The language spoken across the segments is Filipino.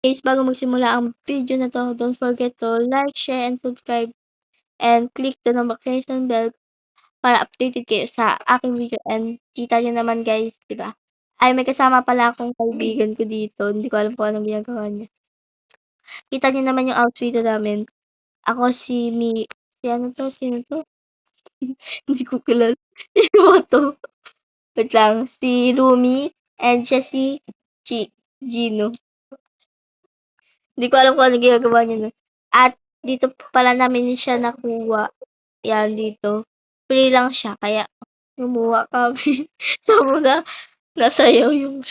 Guys, bago magsimula ang video na 'to, don't forget to like, share, and subscribe, and click the notification bell para updated kayo sa aking video. And kita niyo naman guys, 'di ba? Ay, may kasama pala akong kaibigan ko dito, hindi ko alam kung anong ginagawa niya. Kita niyo naman yung outfit namin. Ako si ano 'to, sino 'to? Hindi ko kilala. Sino ba 'to? Wait lang, si Rumi and siya si Gino. Hindi ko alam kung anong ginagawa niya nun. At dito pala namin siya nakuha. Yan dito. Free lang siya kaya kumuha kami. Sabi na nasayaw yung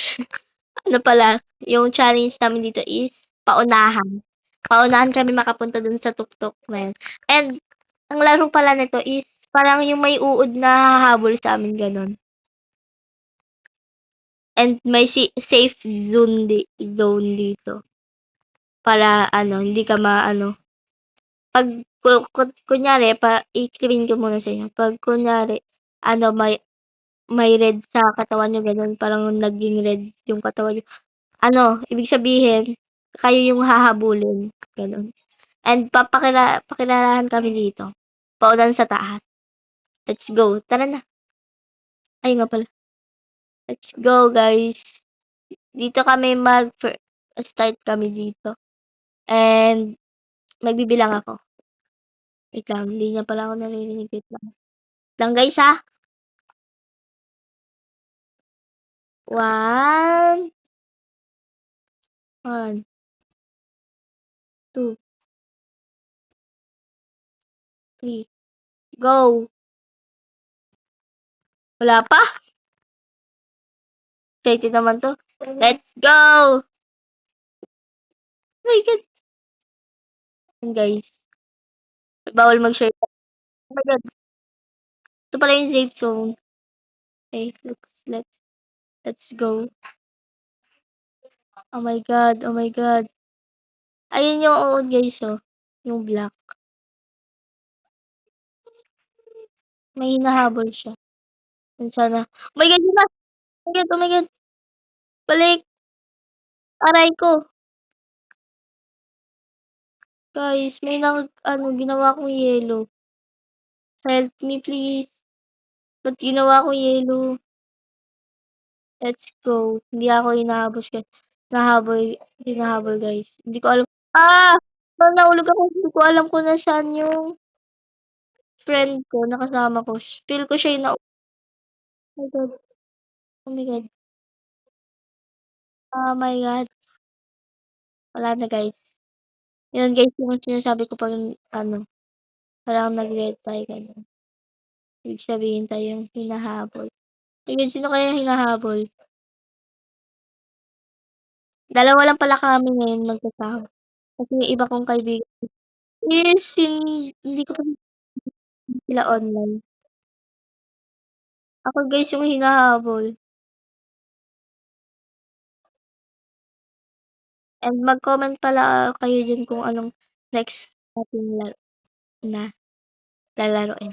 ano pala, yung challenge namin dito is paunahan. Paunahan kami makapunta dun sa tuktok na yun. And ang laro pala nito is parang yung may uod na hahabol sa amin ganon. And may safe zone dito. Para ano, hindi ka maano. Pag kunyari, i-explain ko muna sa inyo. Pag kunyari, ano, may red sa katawan nyo, ganun, parang naging red yung katawan nyo. Ano, ibig sabihin, kayo yung hahabulin, ganun. And pakilalahan kami dito. Paulan sa taas. Let's go. Tara na. Ay nga pala. Let's go, guys. Dito kami start kami dito. And magbibilang ako. Wait lang, hindi niya pala ako naririnig. Wait lang. Lang guys ha. 1, 1, 2, 3, go! Wala pa? Excited naman 'to. Let's go! Oh my God. Yan guys, bawal mag-share. Oh my God, ito pala yung safe zone. Okay, let's go. Oh my God, oh my God. Ayun yung uod guys oh, yung black. May hinahabol siya. Yun sana. Oh my God, yun na! Oh my God, oh my God. Balik! Aray ko! Guys, may ano, ginawa kong yellow. Help me please. Ba't ginawa kong yellow? Let's go. Hindi ako hinahabol guys. Hindi ko alam. Ah! Parang nahulog ako. Hindi ko alam kung nasaan yung friend ko na kasama ko. Feel ko siya yung oh my God. Oh my God. Oh my God. Wala na guys. Yun guys, yung sinasabi ko pag ano, parang nag-red tayo ganun. Ibig sabihin tayo yung hinahabol. Tingin, sino kaya yung hinahabol? Dalawa lang pala kami ngayon magkasama. Kasi yung iba kong kaibigan is hindi ko pa sila online. Ako guys yung hinahabol. And mag-comment pala kayo diyan kung anong next nating na lalaruin.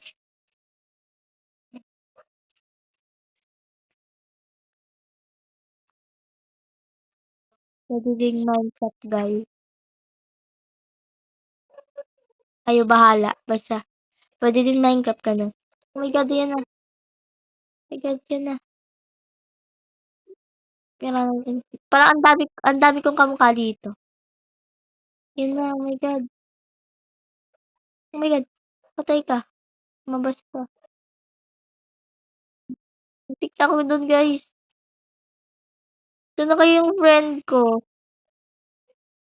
Puwede ding Minecraft guys. Kayo bahala basta puwede din Minecraft gano'n. Oh my God, yan na. Oh my God, yan na. Kailangan natin parang ang dami kong kamukha dito. Yun na, oh my God. Oh my God, patay ka. Lumabas ka. Muntik na ako dun guys. Saan na kaya yung friend ko?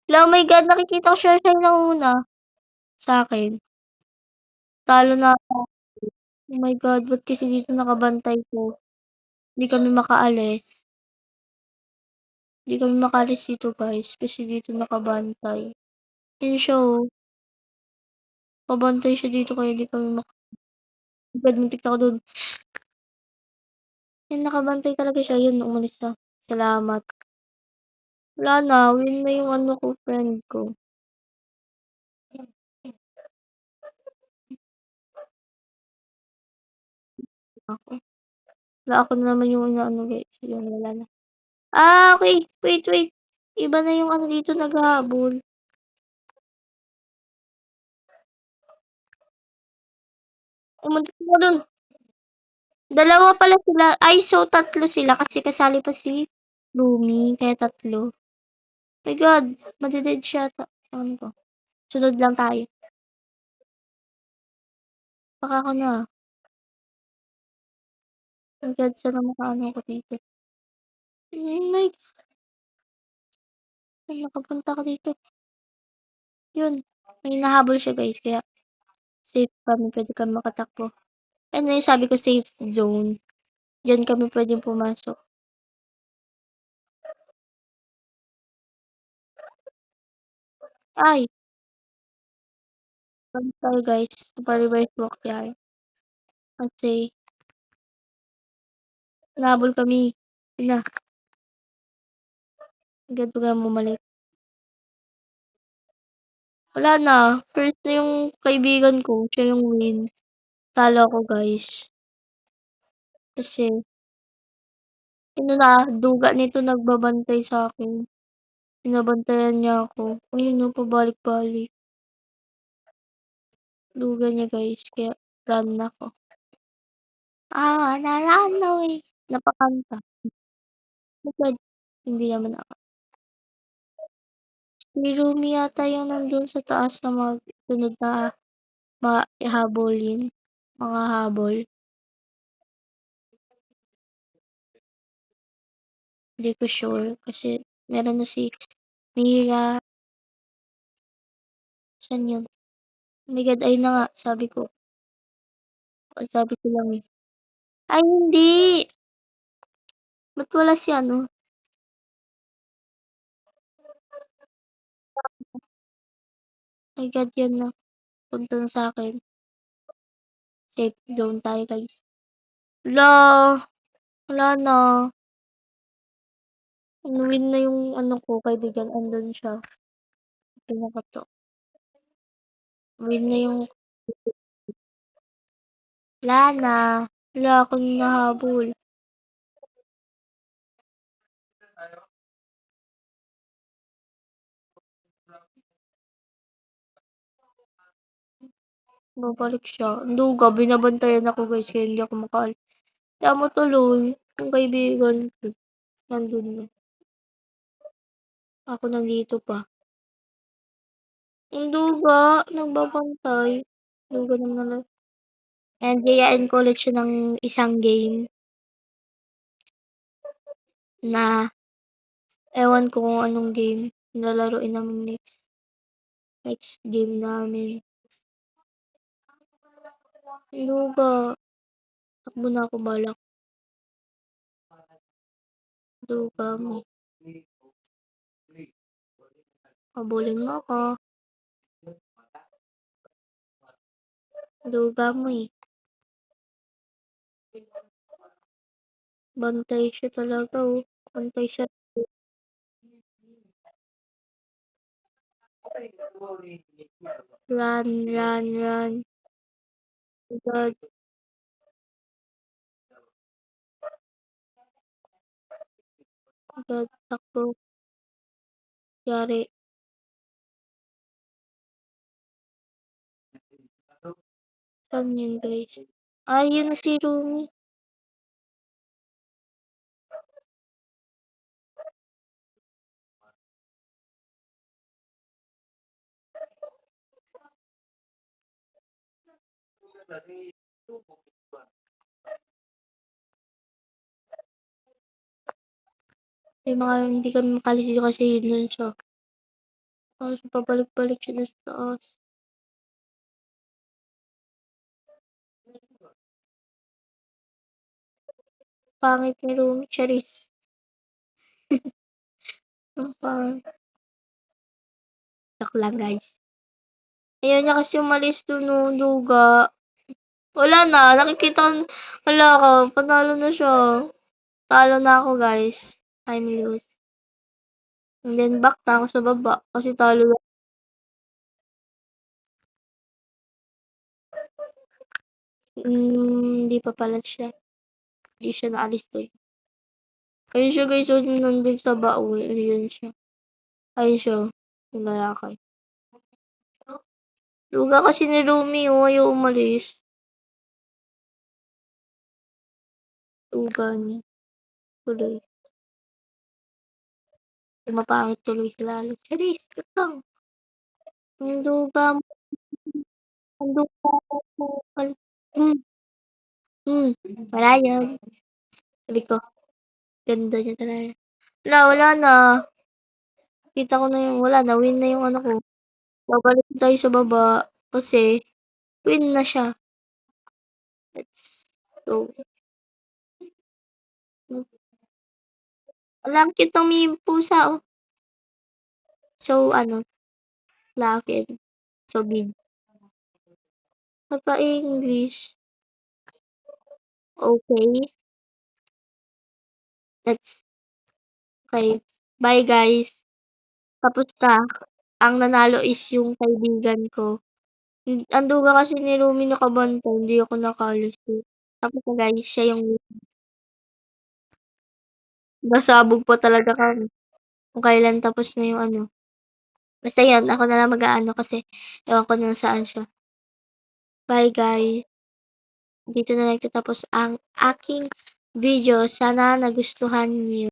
Hala, oh my God, nakikita ko siya yung nauna sa'kin. Talo na ako. Oh my God, ba't kasi dito nakabantay ko? Hindi kami makaalis. Hindi kami makaalis dito guys, kasi dito nakabantay. Yun siya oh, nakabantay siya dito kaya di kami oh my God, muntik na ako dun. Yun, nakabantay talaga siya, yun umalis na. Salamat. Wala na, win na yung ano ko, friend ko. Ako. Wala, ako na naman yung inaano guys, yun wala na. Ah, okey, wait. Iba na yung ano dito naghahabol. Umunti ka dun. Dalawa pala sila. Ay, so tatlo sila kasi kasali pa si Lumi, kaya tatlo. My God, madeded siya. Ano ko? Sunod lang tayo. Baka ako na. My God, sana makaano ko dito. My God, nakapunta ka dito. Yun. May nahabol siya guys, kaya safe kami, pwede kami makatakbo. Ano yung sabi ko, safe zone. Diyan kami pwedeng pumasok. Ay, balik tayo guys. Pa-reverse walk tayo. Kasi, nahabol kami. Yun na, agad ba bumalik? Wala na. First na yung kaibigan ko. Siya yung win. Talo ako guys. Kasi, ano na, duga nito nagbabantay sa akin. Binabantayan niya ako. Ayun no, pabalik-balik. Duga niya guys. Kaya, run na ako. Na-run away. Napakanta. Bakit? Hindi naman ako. Si Rumi yata yung nandun sa taas na magsunod na hahabulin. Mga habol. Hindi ko sure. Kasi meron na si Mira. Saan yun? Oh my God, ayun na nga. Sabi ko. Sabi ko lang eh. Ay, hindi! Ba't wala si ano? My God, yan na. Punta na sa akin. Safe zone tayo guys. Wala! Wala na. Win na yung ano ko, kaibigan. Andun siya. Pinaka to. Win na yung... Wala na. Wala akong nahabol. Babalik siya. Duga, binabantayan ako guys, kaya hindi ako makaalis. Kaya mo tuloy, yung kaibigan ko, nandun na. Ako nandito pa. Yung duga, nagbabantay. Duga naman na. And yayain ko ulit siya ng isang game na ewan ko kung anong game lalaruin namin next game namin. Duga, takbo na ako balak. Duga mo. Habulin mo ako. Duga mo eh. Bantay siya talaga oh. Bantay siya. Run, run, run. God. God, takbo. Yari. Saan yun guys? Ay, yun na si Rumi. May mga hindi kami makalis dito kasi yun nun siya. Tapos pabalik-balik siya sa taas. Pangit ni Rumi, Charis. Ang pangit. Joke lang guys. Ayaw niya kasi umalis dun no, luga. Wala na, nakikita ko, wala ka, panalo na siya. Talo na ako guys. I'm lose. And then back na ako sa baba kasi talo na. Hindi pa pala siya. Hindi siya naalis dun. Ayun siya guys, so nandun sa baul. Ayun siya. Ayun siya, yung lalaki. Luga kasi ni Rumi, oh, ayaw umalis. Luga niya. Tuloy. Mapangit tuloy siya lalo. Charis, wait lang. Ang duga mo. Ang duga mo. Hmm, wala yan. Sabi ko, ganda niya talaga. Wala na. Kita ko na yung wala na. Win na yung ano ko. Babalik tayo sa baba. Kasi, win na siya. Let's go. Wala ang cute ng may pusa, oh. So, ano, fluffy and so big. English. Okay. That's okay. Bye, guys. Tapos na. Ang nanalo is yung kaibigan ko. Ang duga kasi ni Rumi nakabantay, hindi ako nakalis. Tapos na guys, siya yung nasabog pa talaga kami. Kung kailan tapos na yung ano. Basta yun, ako na lang mag-aano kasi ewan ko na saan siya. Bye guys. Dito na nagtatapos ang aking video. Sana nagustuhan niyo.